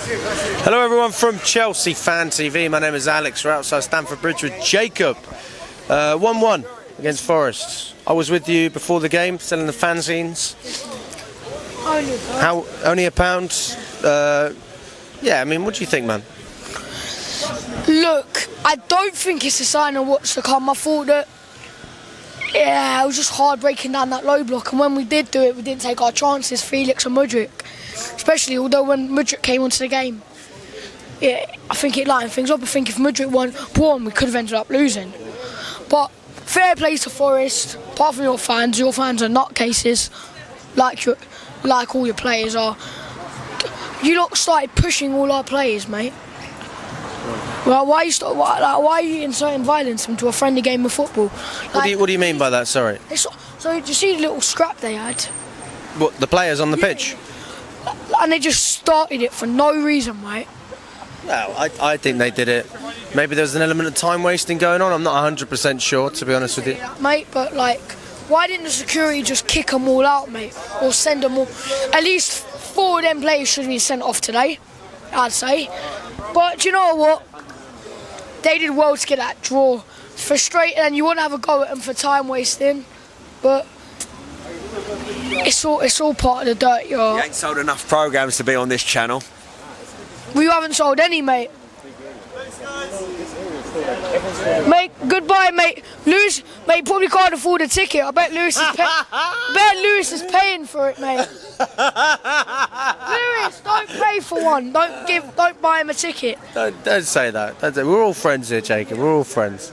Hello everyone from Chelsea Fan TV. My name is Alex. We're outside Stamford Bridge with Jacob. 1-1 against Forest. I was with you before the game, selling the fanzines. Only a pound? Yeah, I mean, what do you think, man? Look, I don't think it's a sign of what's to come. I thought that, yeah, it was just hard breaking down that low block, and when we did do it, we didn't take our chances, Felix and Mudryk. Especially, although when Mudryk came onto the game, yeah, I think it lightened things up. I think if Mudryk won, we could have ended up losing. But fair play to Forest. Apart from your fans are nutcases, like all your players are. You lot started pushing all our players, mate. Well, why are you inciting violence into a friendly game of football? Like, what do you mean by that? Sorry. So did you see the little scrap they had? What, the players on the pitch? And they just started it for no reason, mate. Well, I think they did it. Maybe there was an element of time wasting going on. I'm not 100% sure, to be honest with you. Mate, but like, why didn't the security just kick them all out, mate? Or send them all? At least 4 of them players should have been sent off today, I'd say. But do you know what? They did well to get that draw. It's frustrating, and you want to have a go at them for time wasting, but it's all part of the dirt, You ain't sold enough programmes to be on this channel. We haven't sold any, mate. Mate, goodbye, mate. Lewis, mate, probably can't afford a ticket. I bet Lewis is paying for it, mate. Lewis, don't pay for one. Don't buy him a ticket. Don't say that. We're all friends here, Jacob. We're all friends.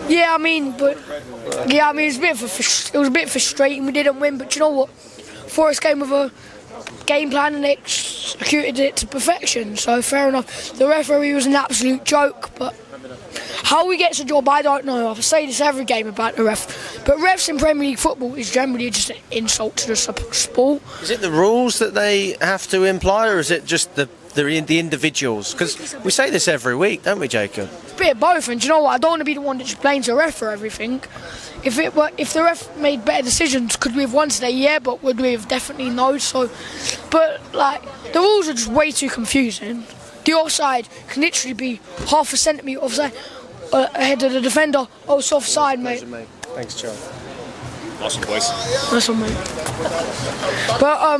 Yeah, I mean, it was a bit frustrating. We didn't win, but you know what? Forest came with a game plan and they executed it to perfection. So fair enough. The referee was an absolute joke, but how he gets a job, I don't know. I say this every game about the ref, but refs in Premier League football is generally just an insult to the sport. Is it the rules that they have to imply, or is it just the individuals? Because we say this every week, don't we, Jacob? It's a bit of both, and do you know what? I don't want to be the one that just blames the ref for everything. If the ref made better decisions, could we have won today? Yeah, but would we have? Definitely no. So, but like, the rules are just way too confusing. The offside can literally be half a centimetre offside ahead of the defender. Oh, it's offside, mate. Thanks, Charles. Awesome, boys. Nice one, mate. But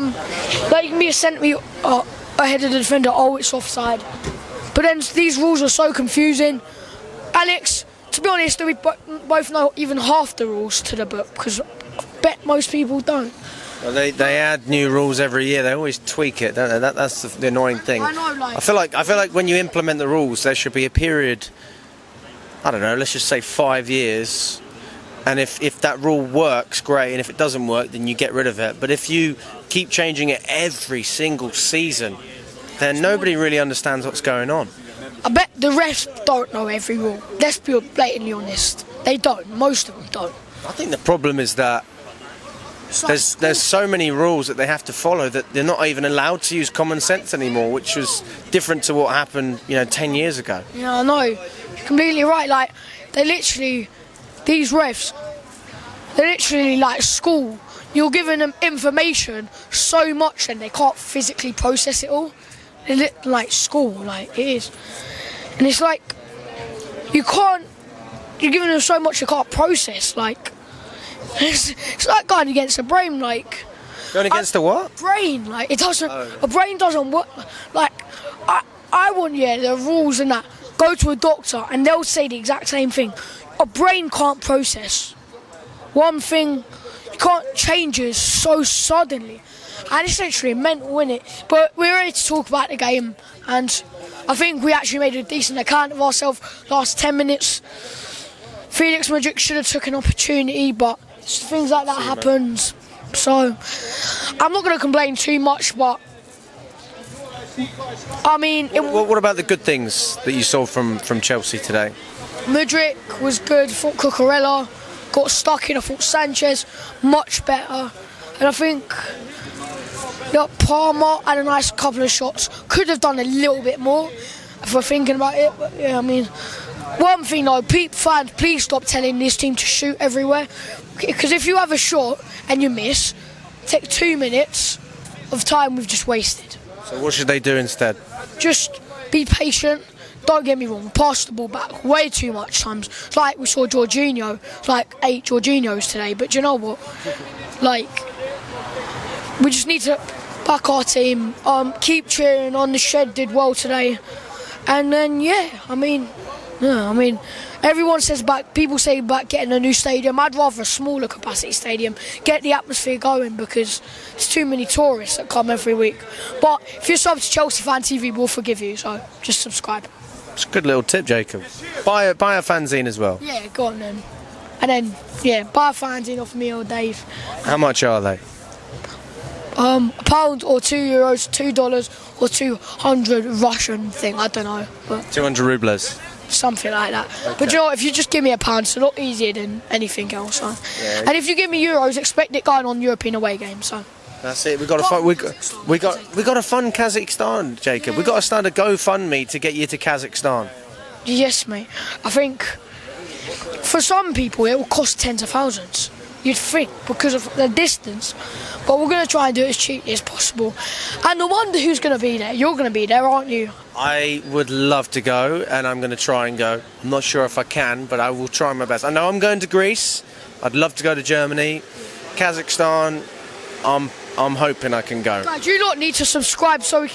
that can be a centimetre ahead of the defender. Oh, it's offside. But then these rules are so confusing. Alex, to be honest, we both know even half the rules to the book, because I bet most people don't. Well, they add new rules every year. They always tweak it, don't they? That's the annoying thing. I know, like, I feel like when you implement the rules, there should be a period. I don't know. Let's just say 5 years. And if that rule works, great. And if it doesn't work, then you get rid of it. But if you keep changing it every single season, then nobody really understands what's going on. I bet the refs don't know every rule. Let's be blatantly honest. They don't. Most of them don't. I think the problem is that there's so many rules that they have to follow that they're not even allowed to use common sense anymore, which was different to what happened, 10 years ago. Yeah, I know. You're completely right. Like, these refs, they're literally like school. You're giving them information so much and they can't physically process it all. They're like school, like it is. And it's like, you're giving them so much you can't process, like, it's like going against the brain, like. Going against the what? Brain, like, it doesn't, a brain doesn't work, like, I want, the rules and that, go to a doctor and they'll say the exact same thing. A brain can't process. One thing, you can't change it so suddenly. And it's literally mental, isn't it? But we're ready to talk about the game, and I think we actually made a decent account of ourselves last 10 minutes. Felix Mudryk should have took an opportunity, but things like that happens. So I'm not going to complain too much, but I mean, what about the good things that you saw from Chelsea today? Mudryk was good. I thought Cucurella got stuck in. I thought Sanchez much better, and I think Palmer had a nice couple of shots. Could have done a little bit more if we're thinking about it. But yeah, I mean, one thing though, fans, please stop telling this team to shoot everywhere. Because if you have a shot and you miss, take 2 minutes of time we've just wasted. So what should they do instead? Just be patient. Don't get me wrong, pass the ball back way too much times. It's like we saw Jorginho, it's like 8 Jorginhos today. But do you know what? Like, we just need to back our team, keep cheering on. The Shed did well today. And then, everyone says people say about getting a new stadium. I'd rather a smaller capacity stadium, get the atmosphere going, because there's too many tourists that come every week. But if you're sub to Chelsea Fan TV, we'll forgive you, so just subscribe. It's a good little tip, Jacob. Buy a fanzine as well. Yeah, go on then. And then, buy a fanzine off me or Dave. How much are they? £1 or €2, $2 or 200 Russian thing, I don't know. But 200 rubles. something like that. Okay. But you know what, if you just give me £1, it's a lot easier than anything else. So. Yeah. And if you give me euros, expect it going on European away games. So. That's it. We got a fun Kazakhstan, Jacob. We got to start a GoFundMe to get you to Kazakhstan. Yes, mate. I think for some people it will cost tens of thousands. You'd think, because of the distance. But we're going to try and do it as cheaply as possible. And I wonder who's going to be there. You're going to be there, aren't you? I would love to go, and I'm going to try and go. I'm not sure if I can, but I will try my best. I know I'm going to Greece. I'd love to go to Germany. Kazakhstan, I'm hoping I can go. Guys, you lot need to subscribe so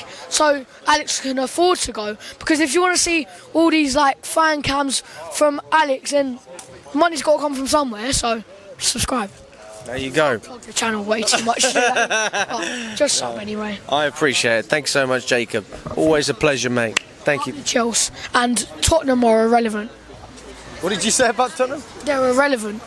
Alex can afford to go. Because if you want to see all these fan cams from Alex, then money's got to come from somewhere. So subscribe. There you go. Plug the channel way too much. Just sub anyway. I appreciate it. Thanks so much, Jacob. Always a pleasure, mate. Thank you. Chelsea and Tottenham are irrelevant. What did you say about Tottenham? They're irrelevant.